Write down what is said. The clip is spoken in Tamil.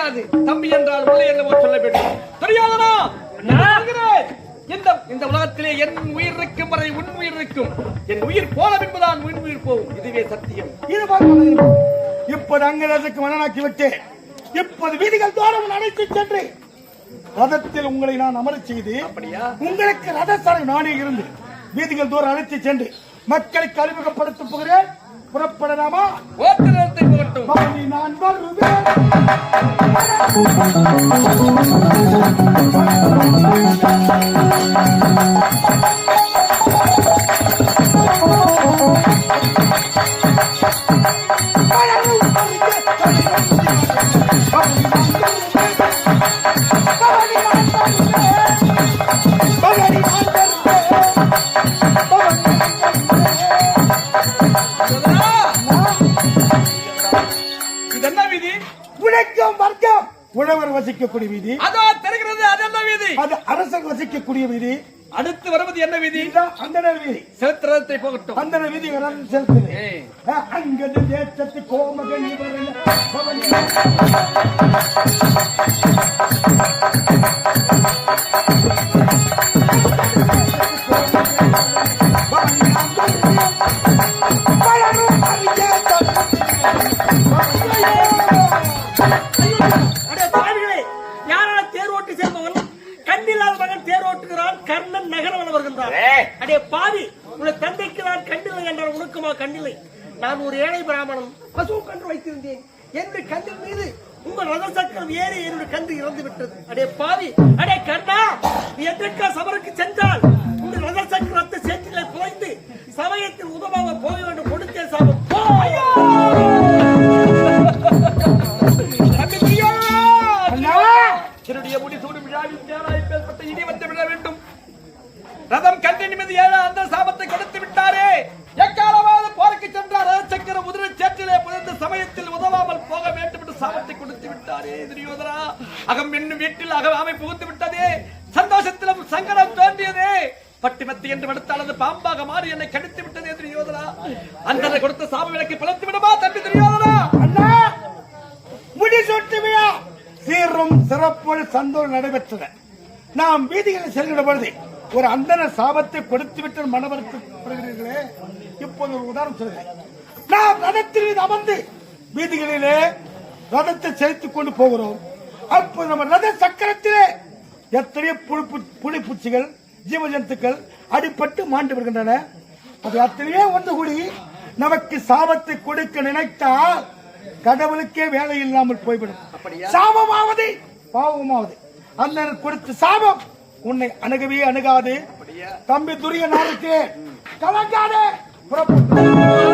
முடியாது. தம்பி என்றால் உள்ளே என்னவோ சொல்ல வேண்டும். தெரியாதனா? இந்த உலகத்திலே என் உயிர் இருக்கும் வரை உன் உயிர் இருக்கும். என் உயிர் போல பின்புதான் உன் உயிர் போகும். இதுவே சத்தியம். இப்போது அங்கதற்கு மனநாக்கி விட்டு இப்போது வீதிகள் தோறும் அழைத்து சென்று ரதத்தில் உங்களை நான் அமரச் செய்து உங்களுக்கு ரதசாலை நானே இருந்து வீதிகள் தோறும் அழைத்து சென்று மக்களுக்கு அறிமுகப்படுத்த போகிறேன். புறப்படலாமா? ஓட்டுநரத்தை போகட்டும். நான் வருவேன். உழவர் வசிக்கக்கூடிய வீதி அதோ தெரிகிறது. அது என்ன வீதி? அது அரசர் வசிக்கக்கூடிய வீதி. அடுத்து வருவது என்ன வீதி? அந்தனர் வீதி. செலுத்துறதை போகட்டும். அந்தனர் வீதி செலுத்துது. அங்கது தேசத்து கோமகன் கர்ணன் நகரம் வருகின்றார். அடே பாவி, உன்னை தந்தைக்கு நான் கண்டில்லை என்றால் உனக்குமா கண்டில்லை? நான் ஒரு ஏழை பிராமணன், பசு கன்று வைத்திருந்தேன். என்னுடைய கண்ணின் மீது உங்கள் ரத சக்கரம் ஏறி என்னுடைய கன்று இறந்து விட்டது. அடே பாவி, அடே கர்ணா, நீ எதற்கா சபருக்கு சென்றால் உங்கள் ரத சக்கரத்தை சேற்றிலே புதைந்து சமயத்தில் உதவாக போக வேண்டும். கொடுத்தே சாபம். என்னுடைய முடிசூடும் விழாவில் தேராய் பேர்பட்ட இனி வந்து விட வேண்டும். ரதம் கண்டி நிமிதி ஏழ அந்த சாபத்தை கொடுத்து விட்டாரே. எக்காலமாவது போருக்கு சென்றார் ரதச்சக்கர முதிரை சேற்றிலே புதைந்த சமயத்தில் உதவாமல் போக வேண்டும் என்று சாபத்தை கொடுத்து விட்டாரே. துரியோதனா, அகம் என்னும் வீட்டில் அகவாமை புகுந்து விட்டதே. சந்தோஷத்திலும் சங்கடம் தோன்றியதே. பட்டிமத்தி என்று விடுத்தால் அது பாம்பாக மாறி என்னை கடித்து விட்டதே. துரியோதனா, அந்த கொடுத்த சாப விலக்கை பலத்து விடுமா தம்பி துரியோதனா? முடிசூட்டு விழா சீரும் சிறப்போடு சந்தோஷம் நடைபெற்றது. நாம் வீதிகளில் செல்கிற பொழுது ஒரு அந்தன சாபத்தை கொடுத்து விட்டு மனவருத்தப்படுகிறீர்களே. இப்போது ஒரு உதாரணம் சொல்கிறேன். நாம் ரதத்தில் அமர்ந்து வீதிகளிலே ரதத்தை செலுத்திக் கொண்டு போகிறோம். அப்போது நம்ம ரத சக்கரத்திலே எத்தனையோ புலிப்பூச்சிகள் ஜீவஜந்துக்கள் அடிபட்டு மாண்டு வருகின்றன. அது அத்தனையே ஒன்று கூடி நமக்கு சாபத்தை கொடுக்க நினைத்தால் கடவுளுக்கே வேலை இல்லாமல் போய்விடும். சாபமாவது பாவமாவது அந்த கொடுத்த சாபம் உன்னை அணுகவே அணுகாது. தம்பி துரிய நாளுக்கு கலங்காதே. புறப்பட்டு